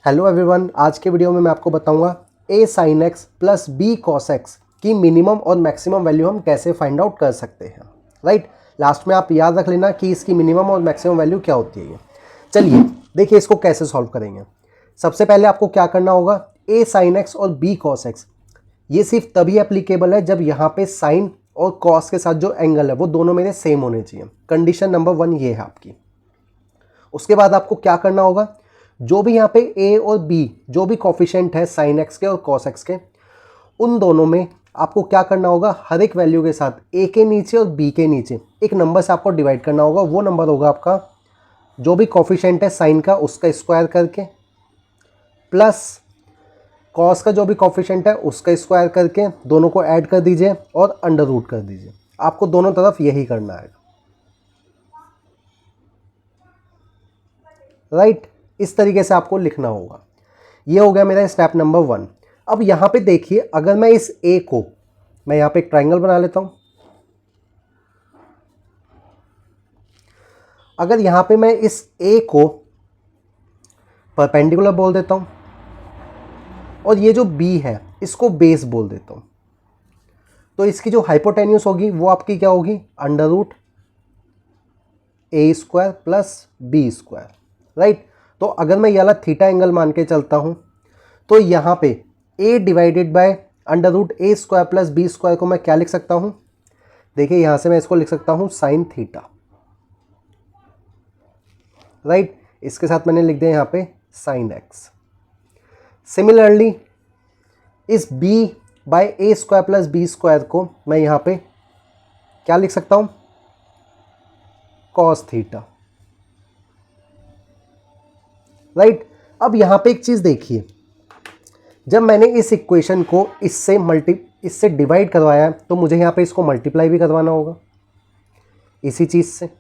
Hello everyone, आज के video में मैं आपको बताऊंगा a sin x plus b cos x की मिनिमम और मैक्सिमम वैल्यू हम कैसे फाइंड आउट कर सकते हैं। राइट, लास्ट में आप याद रख लेना कि इसकी मिनिमम और मैक्सिमम वैल्यू क्या होती है। चलिए देखिए इसको कैसे सॉल्व करेंगे। सबसे पहले आपको क्या करना होगा, a sin x और b cos x ये सिर्फ तभी एप्लीकेबल है जब यहाँ पे साइन और कॉस के साथ जो एंगल है वो दोनों मेरे सेम होने चाहिए। कंडीशन नंबर 1 ये है आपकी। उसके बाद आपको क्या करना होगा, जो भी यहाँ पे a और b जो भी कोफिशिएंट है साइन x के और कॉस x के, उन दोनों में आपको क्या करना होगा, हर एक वैल्यू के साथ a के नीचे और b के नीचे एक नंबर से आपको डिवाइड करना होगा। वो नंबर होगा आपका जो भी कोफिशिएंट है साइन का उसका स्क्वायर करके, प्लस कॉस का जो भी कोफिशिएंट है उसका स्क्वायर करके, दोनों को ऐड कर दीजिए और अंडर रूट कर दीजिए। आपको दोनों तरफ यही करना है। राइट, इस तरीके से आपको लिखना होगा। ये हो गया मेरा स्टेप नंबर 1। अब यहाँ पे देखिए, अगर मैं इस a को, मैं यहाँ पे एक ट्राइंगल बना लेता हूँ। अगर यहाँ पे मैं इस a को परपेंडिकुलर बोल देता हूँ और ये जो b है इसको बेस बोल देता हूँ, तो इसकी जो हाइपोटेन्यूस होगी वो आपकी क्या होगी, under root a square plus b square. Right, तो अगर मैं ये वाला थीटा एंगल मान के चलता हूँ तो यहाँ पे a divided by under root a square plus b square को मैं क्या लिख सकता हूँ, देखिए यहाँ से मैं इसको लिख सकता हूँ साइन थीटा। राइट, इसके साथ मैंने लिख दिया यहाँ पे साइन x। सिमिलरली इस b by a square plus b square को मैं यहाँ पे क्या लिख सकता हूँ, कॉस थीटा। राइट, अब यहाँ पे एक चीज़ देखिए, जब मैंने इस इक्वेशन को इससे डिवाइड करवाया है तो मुझे यहाँ पे इसको मल्टीप्लाई भी करवाना होगा इसी चीज़ से।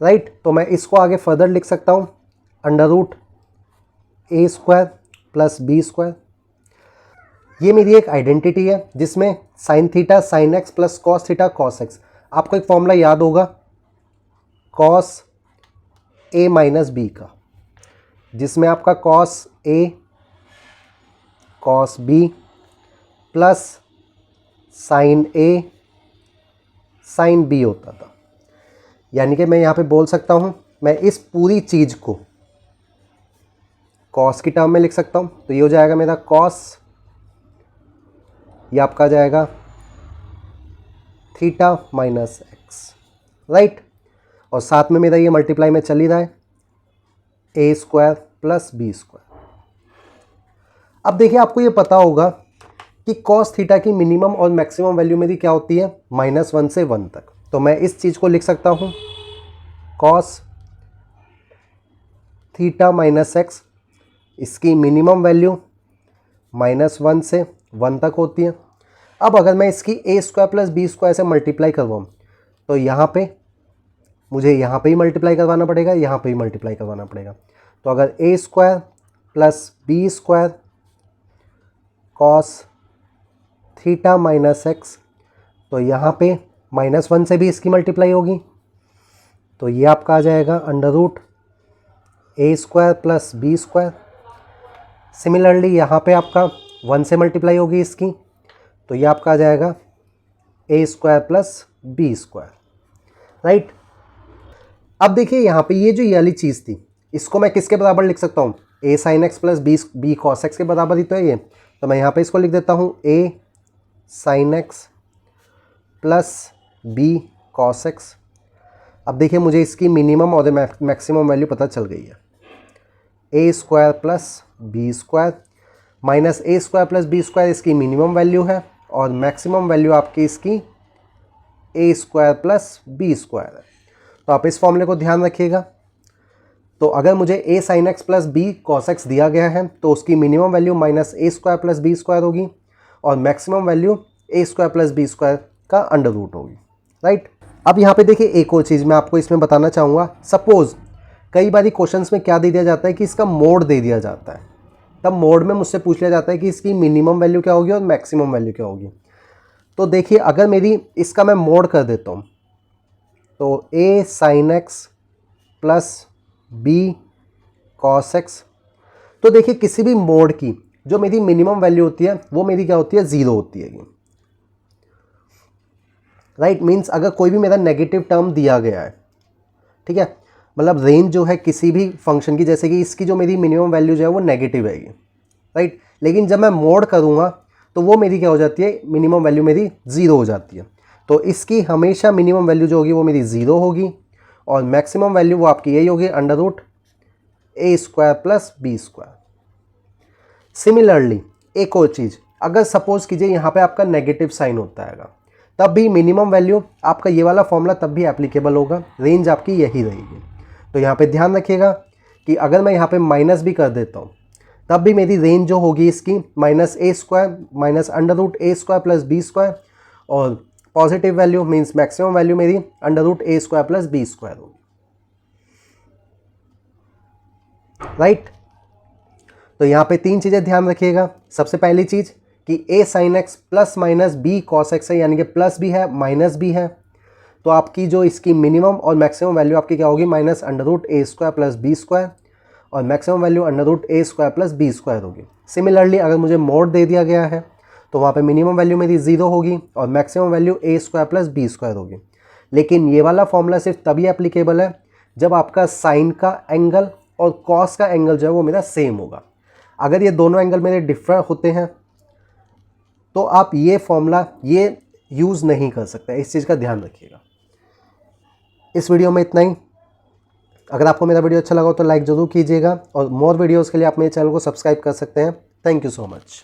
राइट, तो मैं इसको आगे फर्दर लिख सकता हूँ under root a square plus b square. ये मेरी एक आइडेंटिटी है जिसमें sine theta sine x plus cos theta cos x। आपको एक फॉर्मूला याद होगा कॉस a माइनस बी का, जिसमें आपका cos a cos b plus sine a sine b होता था। यानी कि मैं यहाँ पे बोल सकता हूँ, मैं इस पूरी चीज़ को कॉस की टर्म में लिख सकता हूँ। तो ये हो जाएगा मेरा कॉस, ये आपका जाएगा थीटा माइनस एक्स। राइट, और साथ में मेरा ये मल्टीप्लाई में चल ही रहा है a square plus b square. अब देखिए आपको ये पता होगा कि कॉस थीटा की मिनिमम और मैक्सिमम वैल्यू मेरी क्या होती है, -1 से 1 तक। तो मैं इस चीज़ को लिख सकता हूँ कॉस थीटा माइनस एक्स, इसकी मिनिमम वैल्यू -1 से 1 तक होती है। अब अगर मैं इसकी a square plus b square से मल्टीप्लाई करवाऊँ तो यहाँ पे मुझे यहाँ पे ही मल्टीप्लाई करवाना पड़ेगा, यहाँ पे ही मल्टीप्लाई करवाना पड़ेगा। तो अगर a square plus b square cos theta minus x, तो यहाँ पे -1 से भी इसकी मल्टीप्लाई होगी, तो ये आपका आ जाएगा under root a square plus b square. Similarly यहाँ पे आपका 1 से मल्टीप्लाई होगी इसकी, तो ये आपका आ जाएगा a square plus b square. Right, अब देखिए यहाँ पे ये जो ये वाली चीज़ थी इसको मैं किसके बराबर लिख सकता हूँ, a sin x plus b cos x के बराबर ही तो है ये। तो मैं यहाँ पे इसको लिख देता हूँ a sin x plus b cos x। अब देखिए मुझे इसकी मिनिमम और मैक्सिमम वैल्यू पता चल गई है, a square plus b square minus a square plus b square इसकी मिनिमम वैल्यू है और मैक्सिमम वैल्यू आपकी इसकी a square plus b square है। तो आप इस फॉर्मूले को ध्यान रखिएगा। तो अगर मुझे a sin x plus b cos x दिया गया है तो उसकी minimum value minus a square plus b square होगी और maximum value a square plus b square का अंडर रूट होगी। राइट, अब यहाँ पे देखिए एक और चीज़ मैं आपको इसमें बताना चाहूँगा। सपोज़ कई बार क्वेश्चंस में क्या दे दिया जाता है कि इसका मोड दे दिया जाता है, तब मोड में मुझसे पूछ लिया जाता है कि इसकी मिनिमम वैल्यू क्या होगी और मैक्सिमम वैल्यू क्या होगी। तो देखिए अगर मेरी इसका मैं मोड कर देता हूँ तो a sin x plus b cos x। तो देखिए किसी भी मोड की जो मेरी मिनिमम वैल्यू होती है वो मेरी क्या होती है, 0 होती है, राइट। मीन्स अगर कोई भी मेरा नेगेटिव टर्म दिया गया है, ठीक है, मतलब रेंज जो है किसी भी फंक्शन की, जैसे कि इसकी जो मेरी मिनिमम वैल्यू जो है वो नेगेटिव है, राइट। लेकिन जब मैं मोड करूँगा तो वो मेरी क्या हो जाती है, मिनिमम वैल्यू मेरी 0 हो जाती है। तो इसकी हमेशा मिनिमम वैल्यू जो होगी वो मेरी 0 होगी और मैक्सिमम वैल्यू वो आपकी यही होगी √a² प्लस b²। सिमिलरली एक और चीज़, अगर सपोज कीजिए यहाँ पे आपका नेगेटिव साइन होता है तब भी मिनिमम वैल्यू आपका ये वाला फॉर्मूला तब भी एप्लीकेबल होगा, रेंज आपकी यही रहेगी। तो यहाँ पे ध्यान रखिएगा कि अगर मैं यहाँ पे माइनस भी कर देता हूँ तब भी मेरी रेंज जो होगी इसकी -a² minus √a² plus b² और positive value means maximum value मेरी √a² प्लस b² होगी, राइट। तो यहाँ पे 3 चीज़ें ध्यान रखिएगा। सबसे पहली चीज़ कि a sin x plus minus b cos x है, यानी कि प्लस भी है माइनस भी है, तो आपकी जो इसकी मिनिमम और मैक्सिमम वैल्यू आपकी क्या होगी, -√a² प्लस b² और maximum value √a² plus b² होगी। सिमिलरली अगर मुझे मोड दे दिया गया है तो वहाँ पे मिनिमम वैल्यू मेरी 0 होगी और maximum value a² plus b² होगी। लेकिन ये वाला फॉर्मूला सिर्फ तभी एप्लीकेबल है जब आपका साइन का एंगल और कॉस का एंगल जो है वो मेरा सेम होगा। अगर ये दोनों एंगल मेरे डिफरेंट होते हैं तो आप ये फॉर्मूला ये यूज़ नहीं कर सकते, इस चीज़ का ध्यान रखिएगा। इस वीडियो में इतना ही। अगर आपको मेरा वीडियो अच्छा लगा तो लाइक ज़रूर कीजिएगा और मोर वीडियोज़ के लिए आप मेरे चैनल को सब्सक्राइब कर सकते हैं। Thank you so much.